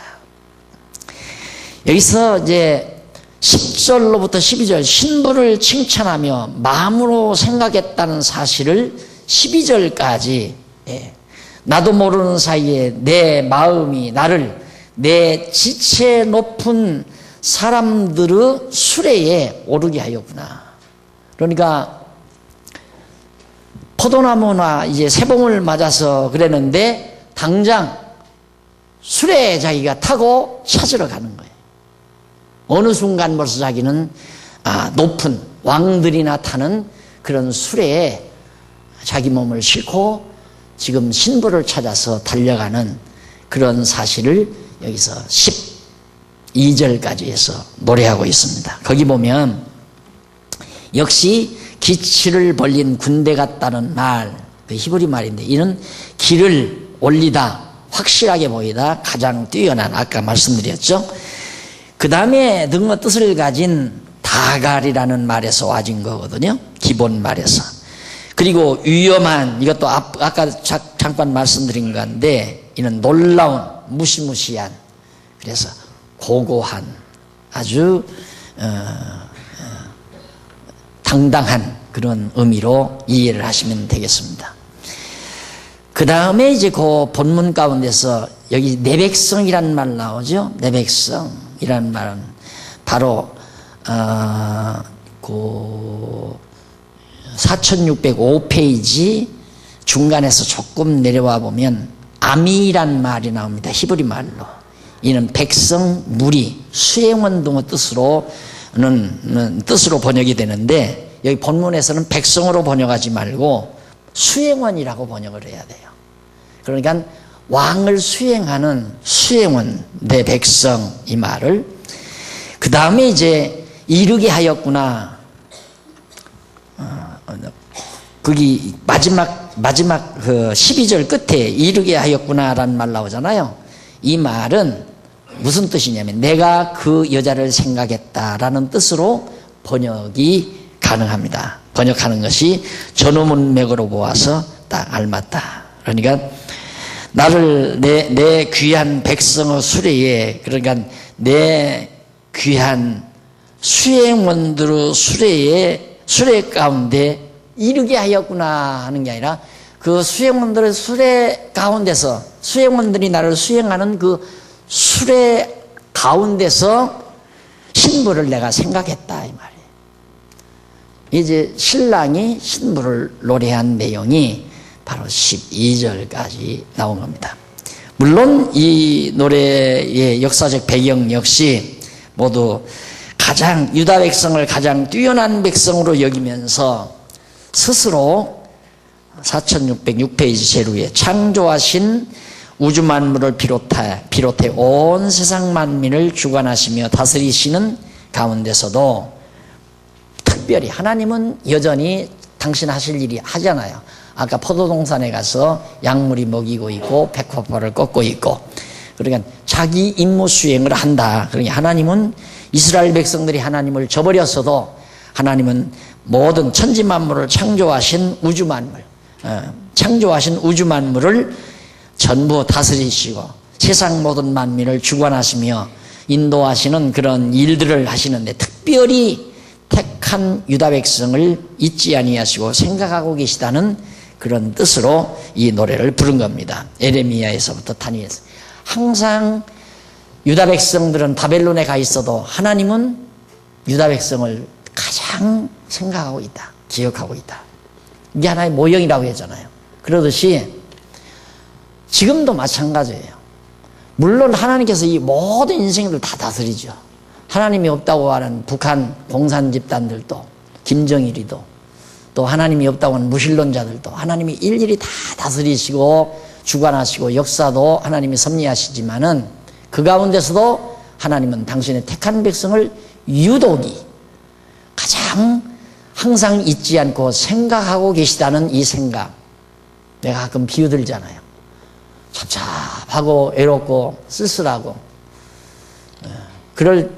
여기서 이제 10절로부터 12절 신부를 칭찬하며 마음으로 생각했다는 사실을 12절까지 나도 모르는 사이에 내 마음이 나를 내 지체 높은 사람들의 수레에 오르게 하였구나. 그러니까 포도나무나 이제 새봄을 맞아서 그랬는데 당장 수레에 자기가 타고 찾으러 가는 거예요. 어느 순간 벌써 자기는 높은 왕들이나 타는 그런 수레에 자기 몸을 싣고 지금 신부를 찾아서 달려가는 그런 사실을 여기서 12절까지 해서 노래하고 있습니다. 거기 보면 역시 기치를 벌린 군대 같다는 말, 그 히브리 말인데 이는 길을 올리다, 확실하게 보이다, 가장 뛰어난, 아까 말씀드렸죠. 그 다음에 능어 뜻을 가진 다갈이라는 말에서 와진 거거든요. 기본 말에서. 그리고 위험한, 이것도 아까 잠깐 말씀드린 건데 이는 놀라운, 무시무시한, 그래서 고고한, 아주 당당한 그런 의미로 이해를 하시면 되겠습니다. 그 다음에 이제 그 본문 가운데서 여기 내 백성이라는 말 나오죠. 내 백성이라는 말은 바로 그 4605페이지 중간에서 조금 내려와 보면 아미란 말이 나옵니다. 히브리 말로. 이는 백성, 무리, 수행원 등의 뜻으로 번역이 되는데 여기 본문에서는 백성으로 번역하지 말고 수행원이라고 번역을 해야 돼요. 그러니까 왕을 수행하는 수행원, 내 백성, 이 말을. 그 다음에 이제 이르게 하였구나. 거기 마지막 그 12절 끝에 이르게 하였구나라는 말 나오잖아요. 이 말은 무슨 뜻이냐면 내가 그 여자를 생각했다라는 뜻으로 번역이 가능합니다. 번역하는 것이 전어문맥으로 보아서 딱 알맞다. 그러니까 나를 내 귀한 백성의 수레에, 그러니까 내 귀한 수행원들의 수레 가운데 이르게 하였구나 하는 게 아니라 그 수행원들의 수레 가운데서, 수행원들이 나를 수행하는 그 수레 가운데서 신부를 내가 생각했다 이 말이에요. 이제 신랑이 신부를 노래한 내용이 바로 12절까지 나온 겁니다. 물론 이 노래의 역사적 배경 역시 모두 가장 유다 백성을 가장 뛰어난 백성으로 여기면서 스스로 4606페이지 제일 위에 창조하신 우주 만물을 비롯해 온 세상 만민을 주관하시며 다스리시는 가운데서도 특별히 하나님은 여전히 당신 하실 일이 하잖아요. 아까 포도동산에 가서 약물이 먹이고 있고 백화포를 꺾고 있고, 그러니까 자기 임무 수행을 한다. 그러니까 하나님은 이스라엘 백성들이 하나님을 저버렸어도 하나님은 모든 천지 만물을 창조하신 우주 만물을 전부 다스리시고 세상 모든 만민을 주관하시며 인도하시는 그런 일들을 하시는데, 특별히 택한 유다 백성을 잊지 아니하시고 생각하고 계시다는 그런 뜻으로 이 노래를 부른 겁니다. 에레미야에서부터 다니엘서. 항상 유다 백성들은 바벨론에 가 있어도 하나님은 유다 백성을 가장 생각하고 있다, 기억하고 있다. 이게 하나의 모형이라고 했잖아요. 그러듯이 지금도 마찬가지예요. 물론 하나님께서 이 모든 인생들 다 다스리죠. 하나님이 없다고 하는 북한 공산 집단들도, 김정일이도, 또 하나님이 없다고 하는 무신론자들도 하나님이 일일이 다 다스리시고 주관하시고 역사도 하나님이 섭리하시지만은 그 가운데서도 하나님은 당신의 택한 백성을 유독이 가장 항상 잊지 않고 생각하고 계시다는 이 생각. 내가 가끔 비유들잖아요. 찹찹하고 외롭고 쓸쓸하고 그런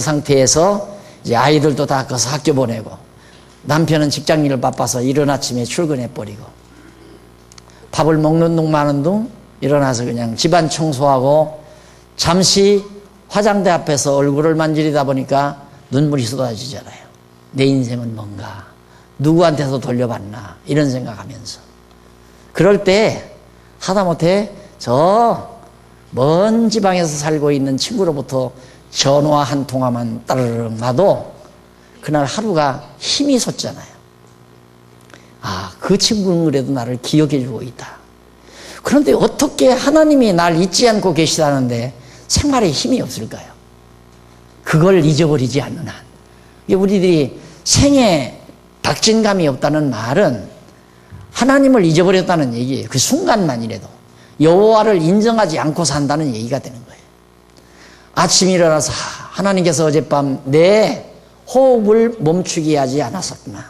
상태에서 이제 아이들도 다 가서 학교 보내고 남편은 직장일을 바빠서 이른 아침에 출근해 버리고 밥을 먹는 둥 마는 둥 일어나서 그냥 집안 청소하고 잠시 화장대 앞에서 얼굴을 만지리다 보니까 눈물이 쏟아지잖아요. 내 인생은 뭔가, 누구한테서 돌려받나, 이런 생각하면서. 그럴 때 하다못해 저 먼 지방에서 살고 있는 친구로부터 전화 한 통화만 따르릉 와도 그날 하루가 힘이 솟잖아요. 아, 그 친구는 그래도 나를 기억해 주고 있다. 그런데 어떻게 하나님이 날 잊지 않고 계시다는데 생활에 힘이 없을까요? 그걸 잊어버리지 않는 한. 우리들이 생에 박진감이 없다는 말은 하나님을 잊어버렸다는 얘기예요. 그 순간만이라도 여호와를 인정하지 않고 산다는 얘기가 되는 거예요. 아침에 일어나서 하나님께서 어젯밤 내 호흡을 멈추게 하지 않았었구나.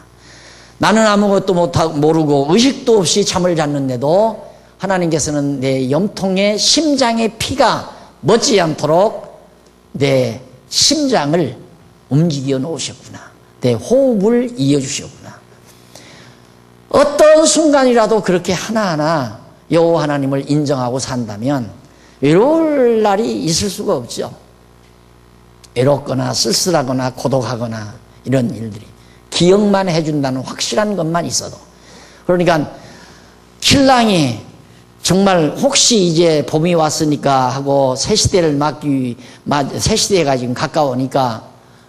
나는 아무것도 모르고 의식도 없이 잠을 잤는데도 하나님께서는 내 염통에 심장의 피가 멎지 않도록 내 심장을 움직여 놓으셨구나. 내 호흡을 이어주셨구나. 어떤 순간이라도 그렇게 하나하나 여호와 하나님을 인정하고 산다면 외로울 날이 있을 수가 없죠. 외롭거나 쓸쓸하거나 고독하거나 이런 일들이 기억만 해준다는 확실한 것만 있어도. 그러니까 신랑이 정말 혹시 이제 봄이 왔으니까 하고 새시대가 지금 가까우니까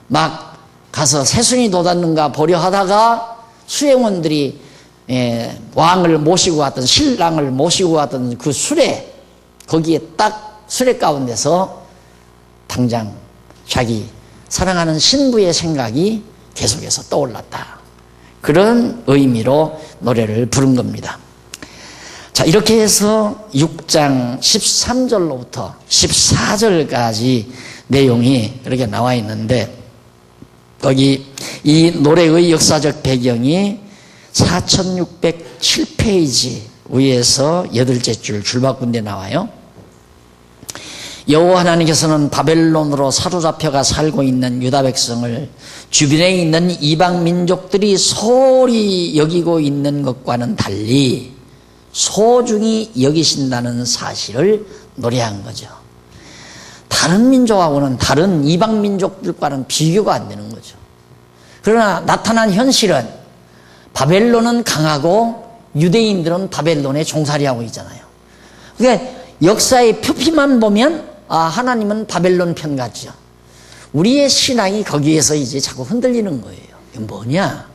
막 가서 새순이 돋았는가 보려 하다가 수행원들이 왕을 모시고 왔던, 신랑을 모시고 왔던 그 수레, 거기에 딱 수레 가운데서 당장 자기 사랑하는 신부의 생각이 계속해서 떠올랐다. 그런 의미로 노래를 부른 겁니다. 자, 이렇게 해서 6장 13절로부터 14절까지 내용이 이렇게 나와 있는데, 거기 이 노래의 역사적 배경이 4607페이지 위에서 8째 줄 줄바꾼 데 나와요. 여호와 하나님께서는 바벨론으로 사로잡혀가 살고 있는 유다 백성을 주변에 있는 이방 민족들이 소홀히 여기고 있는 것과는 달리 소중히 여기신다는 사실을 노래한 거죠. 다른 민족하고는, 다른 이방 민족들과는 비교가 안 되는 거죠. 그러나 나타난 현실은 바벨론은 강하고 유대인들은 바벨론에 종살이하고 있잖아요. 그러니까 역사의 표피만 보면 하나님은 바벨론 편 같죠. 우리의 신앙이 거기에서 이제 자꾸 흔들리는 거예요. 이게 뭐냐?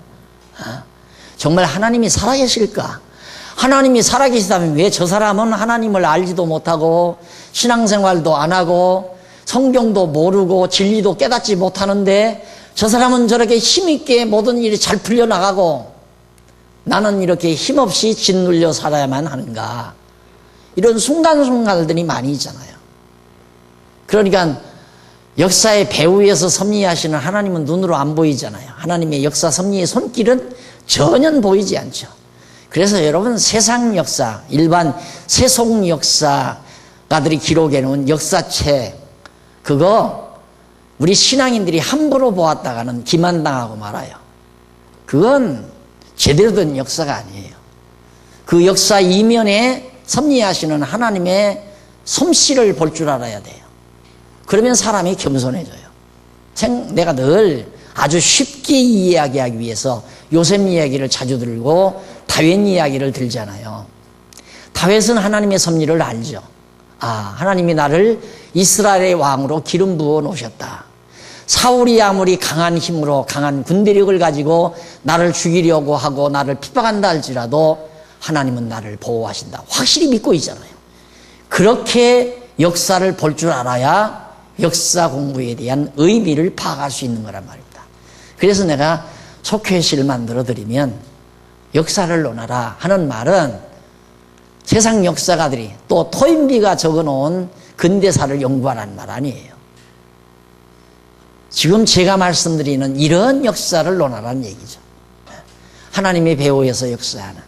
정말 하나님이 살아계실까? 하나님이 살아계시다면 왜 저 사람은 하나님을 알지도 못하고 신앙생활도 안 하고 성경도 모르고 진리도 깨닫지 못하는데 저 사람은 저렇게 힘있게 모든 일이 잘 풀려나가고 나는 이렇게 힘없이 짓눌려 살아야만 하는가? 이런 순간순간들이 많이 있잖아요. 그러니까 역사의 배후에서 섭리하시는 하나님은 눈으로 안 보이잖아요. 하나님의 역사 섭리의 손길은 전혀 보이지 않죠. 그래서 여러분, 세상 역사, 일반 세속 역사가들이 기록해 놓은 역사책, 그거 우리 신앙인들이 함부로 보았다가는 기만당하고 말아요. 그건 제대로 된 역사가 아니에요. 그 역사 이면에 섭리하시는 하나님의 솜씨를 볼 줄 알아야 돼요. 그러면 사람이 겸손해져요. 내가 늘 아주 쉽게 이야기하기 위해서 요셉 이야기를 자주 들고 다윗 이야기를 들잖아요. 다윗은 하나님의 섭리를 알죠. 하나님이 나를 이스라엘의 왕으로 기름 부어 놓으셨다. 사울이 아무리 강한 힘으로 강한 군대력을 가지고 나를 죽이려고 하고 나를 핍박한다 할지라도 하나님은 나를 보호하신다. 확실히 믿고 있잖아요. 그렇게 역사를 볼 줄 알아야 역사 공부에 대한 의미를 파악할 수 있는 거란 말입니다. 그래서 내가 속회시를 만들어 드리면 역사를 논하라 하는 말은 세상 역사가들이 또 토인비가 적어놓은 근대사를 연구하라는 말 아니에요. 지금 제가 말씀드리는 이런 역사를 논하라는 얘기죠. 하나님의 배후에서 역사하는.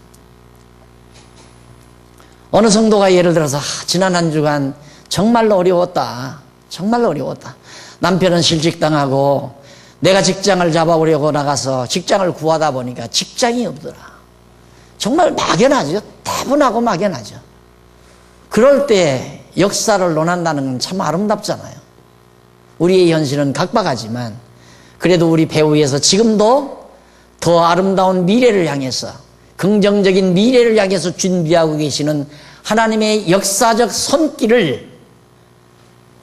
어느 성도가 예를 들어서 지난 한 주간 정말로 어려웠다. 정말로 어려웠다. 남편은 실직당하고 내가 직장을 잡아보려고 나가서 직장을 구하다 보니까 직장이 없더라. 정말 막연하죠. 따분하고 막연하죠. 그럴 때 역사를 논한다는 건 참 아름답잖아요. 우리의 현실은 각박하지만 그래도 우리 배후에서 지금도 더 아름다운 미래를 향해서, 긍정적인 미래를 향해서 준비하고 계시는 하나님의 역사적 손길을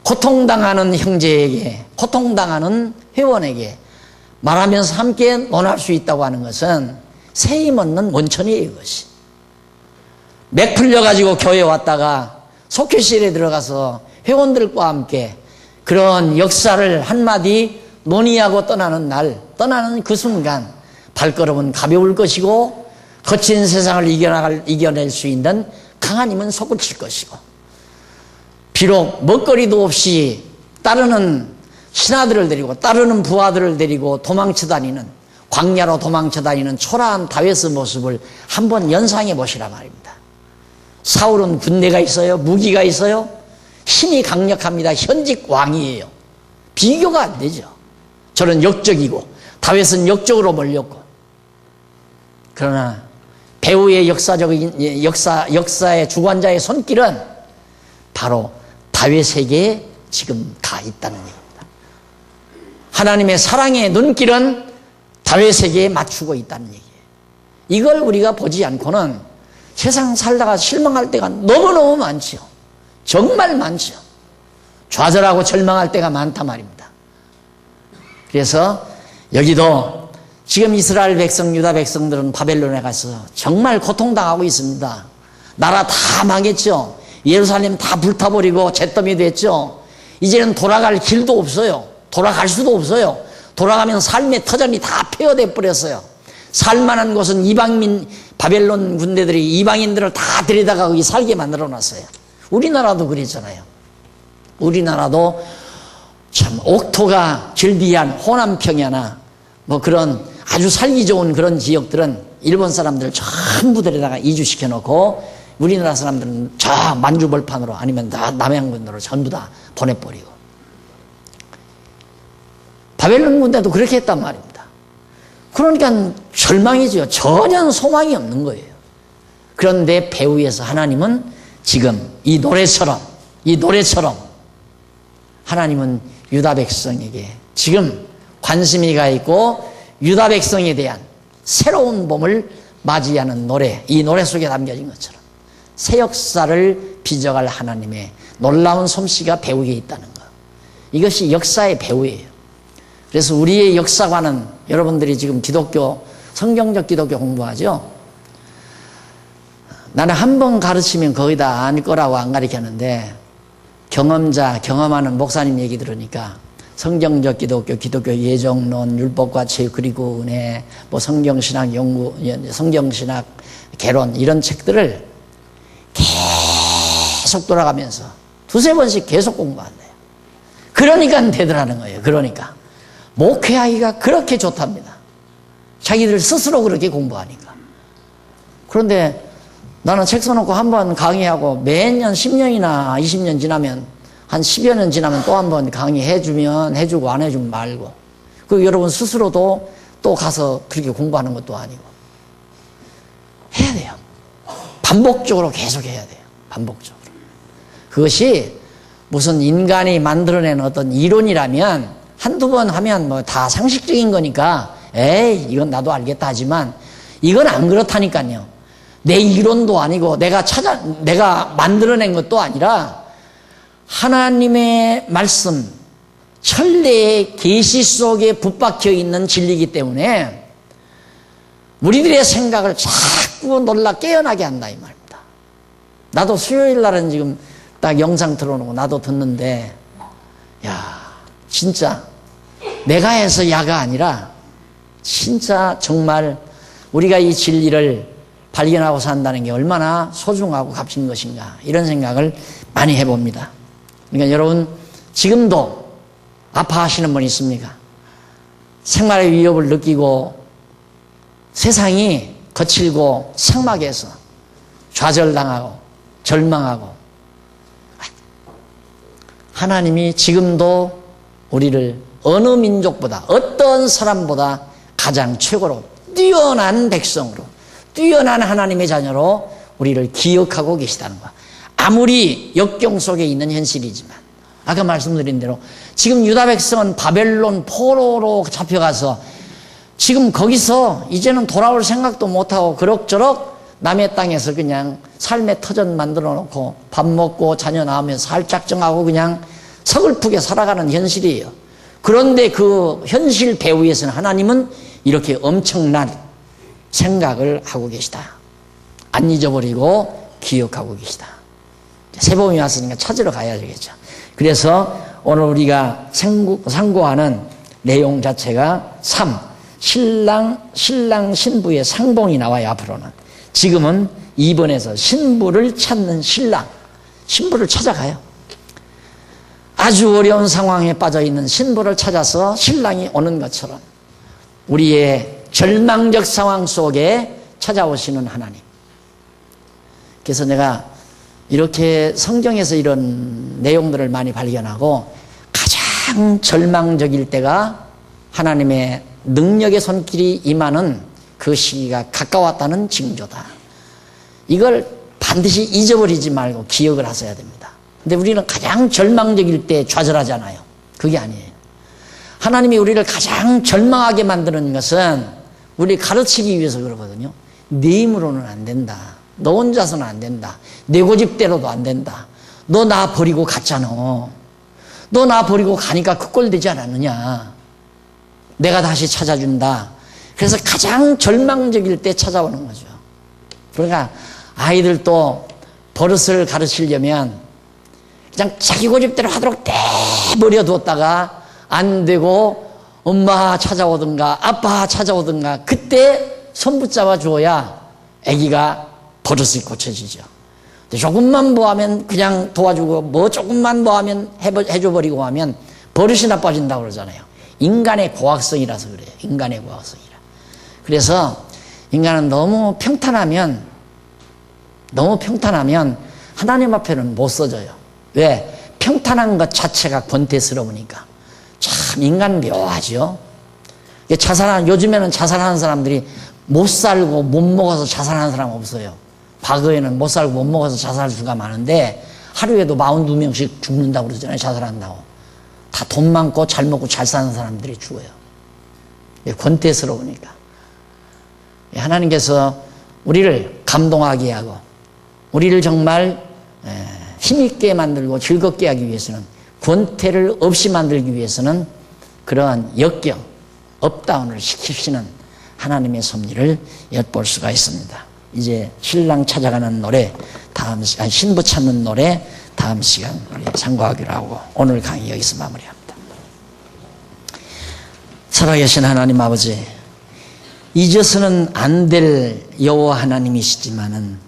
고통당하는 형제에게, 고통당하는 회원에게 말하면서 함께 논할 수 있다고 하는 것은 새 힘 얻는 원천이에요. 이것이 맥 풀려가지고 교회에 왔다가 속회실에 들어가서 회원들과 함께 그런 역사를 한마디 논의하고 떠나는 그 순간 발걸음은 가벼울 것이고 거친 세상을 이겨낼 수 있는 강한 힘은 솟구칠 것이고, 비록 먹거리도 없이 따르는 신하들을 데리고 따르는 부하들을 데리고 도망쳐 다니는, 광야로 도망쳐 다니는 초라한 다윗의 모습을 한번 연상해 보시라 말입니다. 사울은 군대가 있어요. 무기가 있어요. 힘이 강력합니다. 현직 왕이에요. 비교가 안 되죠. 저는 역적이고 다윗은 역적으로 몰렸고. 그러나 배후의 역사의 주관자의 손길은 바로 다윗에게 지금 가 있다는 얘기입니다. 하나님의 사랑의 눈길은 다윗에게 맞추고 있다는 얘기예요. 이걸 우리가 보지 않고는 세상 살다가 실망할 때가 너무너무 많죠. 정말 많죠. 좌절하고 절망할 때가 많단 말입니다. 그래서 여기도 지금 이스라엘 백성, 유다 백성들은 바벨론에 가서 정말 고통당하고 있습니다. 나라 다 망했죠. 예루살렘 다 불타버리고 잿더미 됐죠. 이제는 돌아갈 길도 없어요. 돌아갈 수도 없어요. 돌아가면 삶의 터전이 다 폐허돼 버렸어요. 살만한 곳은 바벨론 군대들이 이방인들을 다 데려다가 거기 살게 만들어 놨어요. 우리나라도 그랬잖아요. 우리나라도 참 옥토가 즐비한 호남 평야나 뭐 그런 아주 살기 좋은 그런 지역들은 일본 사람들을 전부 데려다가 이주시켜 놓고 우리나라 사람들은 저 만주벌판으로 아니면 남양군으로 전부 다 보내버리고, 바벨론 군대도 그렇게 했단 말입니다. 그러니까 절망이죠. 전혀 소망이 없는 거예요. 그런데 배후에서 하나님은 지금 이 노래처럼 하나님은 유다 백성에게 지금 관심이 가 있고, 유다 백성에 대한 새로운 봄을 맞이하는 노래, 이 노래 속에 담겨진 것처럼 새 역사를 빚어갈 하나님의 놀라운 솜씨가 배후에 있다는 것, 이것이 역사의 배후예요. 그래서 우리의 역사관은, 여러분들이 지금 기독교, 성경적 기독교 공부하죠. 나는 한 번 가르치면 거의 다 알 거라고 안 가르쳤는데, 경험하는 목사님 얘기 들으니까 성경적 기독교, 기독교 예정론, 율법과 체육, 그리고 은혜, 뭐 성경신학 연구, 성경신학 개론, 이런 책들을 계속 돌아가면서 두세 번씩 계속 공부한대요. 그러니까 되더라는 거예요. 그러니까 목회하기가 그렇게 좋답니다. 자기들 스스로 그렇게 공부하니까. 그런데 나는 책 써놓고 한 번 강의하고 매년 10년이나 20년 지나면, 한 10여 년 지나면 또 한 번 강의해주면 해주고 안 해주면 말고, 그 여러분 스스로도 또 가서 그렇게 공부하는 것도 아니고 해야 돼요. 반복적으로 계속 해야 돼요. 반복적으로. 그것이 무슨 인간이 만들어낸 어떤 이론이라면 한두 번 하면 뭐 다 상식적인 거니까 에이 이건 나도 알겠다 하지만, 이건 안 그렇다니까요. 내 이론도 아니고 내가 만들어낸 것도 아니라 하나님의 말씀, 천리의 계시 속에 붙박혀 있는 진리이기 때문에 우리들의 생각을 자꾸 놀라 깨어나게 한다 이 말입니다. 나도 수요일 날은 지금 딱 영상 틀어놓고 나도 듣는데, 야 진짜 내가 해서 야가 아니라 진짜 정말 우리가 이 진리를 발견하고 산다는 게 얼마나 소중하고 값진 것인가, 이런 생각을 많이 해봅니다. 그러니까 여러분 지금도 아파하시는 분 있습니까? 생활의 위협을 느끼고 세상이 거칠고 삭막해서 좌절당하고 절망하고, 하나님이 지금도 우리를 어느 민족보다, 어떤 사람보다 가장 최고로 뛰어난 백성으로, 뛰어난 하나님의 자녀로 우리를 기억하고 계시다는 거야. 아무리 역경 속에 있는 현실이지만, 아까 말씀드린 대로 지금 유다 백성은 바벨론 포로로 잡혀가서 지금 거기서 이제는 돌아올 생각도 못하고 그럭저럭 남의 땅에서 그냥 삶의 터전 만들어 놓고 밥 먹고 자녀 낳으면 살짝 정하고 그냥 서글프게 살아가는 현실이에요. 그런데 그 현실 배후에서는 하나님은 이렇게 엄청난 생각을 하고 계시다. 안 잊어버리고 기억하고 계시다. 새봄이 왔으니까 찾으러 가야 되겠죠. 그래서 오늘 우리가 상고하는 내용 자체가 3. 신랑 신부의 상봉이 나와요. 앞으로는. 지금은 2번에서 신부를 찾는 신부를 찾아가요. 아주 어려운 상황에 빠져있는 신부를 찾아서 신랑이 오는 것처럼 우리의 절망적 상황 속에 찾아오시는 하나님. 그래서 내가 이렇게 성경에서 이런 내용들을 많이 발견하고, 가장 절망적일 때가 하나님의 능력의 손길이 임하는 그 시기가 가까웠다는 징조다. 이걸 반드시 잊어버리지 말고 기억을 하셔야 됩니다. 근데 우리는 가장 절망적일 때 좌절하잖아요. 그게 아니에요. 하나님이 우리를 가장 절망하게 만드는 것은 우리 가르치기 위해서 그러거든요. 네 힘으로는 안 된다. 너 혼자서는 안 된다. 내 고집대로도 안 된다. 너 나 버리고 갔잖아. 너 나 버리고 가니까 그 꼴 되지 않았느냐. 내가 다시 찾아준다. 그래서 가장 절망적일 때 찾아오는 거죠. 그러니까 아이들도 버릇을 가르치려면 그냥 자기 고집대로 하도록 내버려 두었다가 안 되고 엄마 찾아오든가 아빠 찾아오든가 그때 손 붙잡아 주어야 아기가 버릇이 고쳐지죠. 조금만 뭐 하면 그냥 도와주고 뭐 조금만 뭐 하면 해줘버리고 하면 버릇이 나빠진다고 그러잖아요. 인간의 고학성이라서 그래요. 인간의 고학성이라. 그래서 인간은 너무 평탄하면 너무 평탄하면 하나님 앞에는 못 써져요. 왜? 평탄한 것 자체가 권태스러우니까. 참 인간 묘하죠. 요즘에는 자살하는 사람들이 못 살고 못 먹어서 자살하는 사람 없어요. 과거에는 못 살고 못 먹어서 자살 수가 많은데 하루에도 42명씩 죽는다고 그러잖아요. 자살한다고. 다 돈 많고 잘 먹고 잘 사는 사람들이 죽어요. 권태스러우니까. 하나님께서 우리를 감동하게 하고 우리를 정말 힘있게 만들고 즐겁게 하기 위해서는, 권태를 없이 만들기 위해서는 그러한 역경, 업다운을 시키시는 하나님의 섭리를 엿볼 수가 있습니다. 이제 신랑 찾아가는 노래, 신부 찾는 노래 다음 시간 우리 참고하기로 하고 오늘 강의 여기서 마무리합니다. 살아계신 하나님 아버지, 잊어서는 안 될 여호와 하나님이시지만은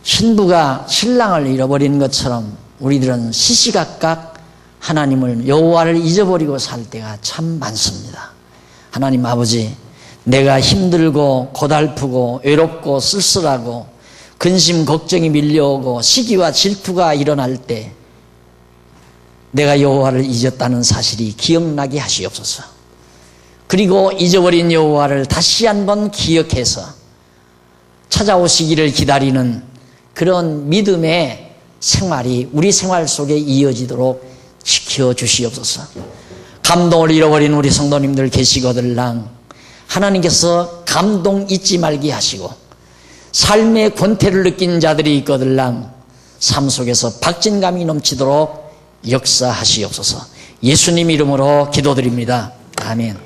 신부가 신랑을 잃어버린 것처럼 우리들은 시시각각 하나님을, 여호와를 잊어버리고 살 때가 참 많습니다. 하나님 아버지, 내가 힘들고 고달프고 외롭고 쓸쓸하고 근심 걱정이 밀려오고 시기와 질투가 일어날 때 내가 여호와를 잊었다는 사실이 기억나게 하시옵소서. 그리고 잊어버린 여호와를 다시 한번 기억해서 찾아오시기를 기다리는 그런 믿음의 생활이 우리 생활 속에 이어지도록 지켜주시옵소서. 감동을 잃어버린 우리 성도님들 계시거들랑 하나님께서 감동 잊지 말게 하시고, 삶의 권태를 느낀 자들이 있거들랑 삶 속에서 박진감이 넘치도록 역사하시옵소서. 예수님 이름으로 기도드립니다. 아멘.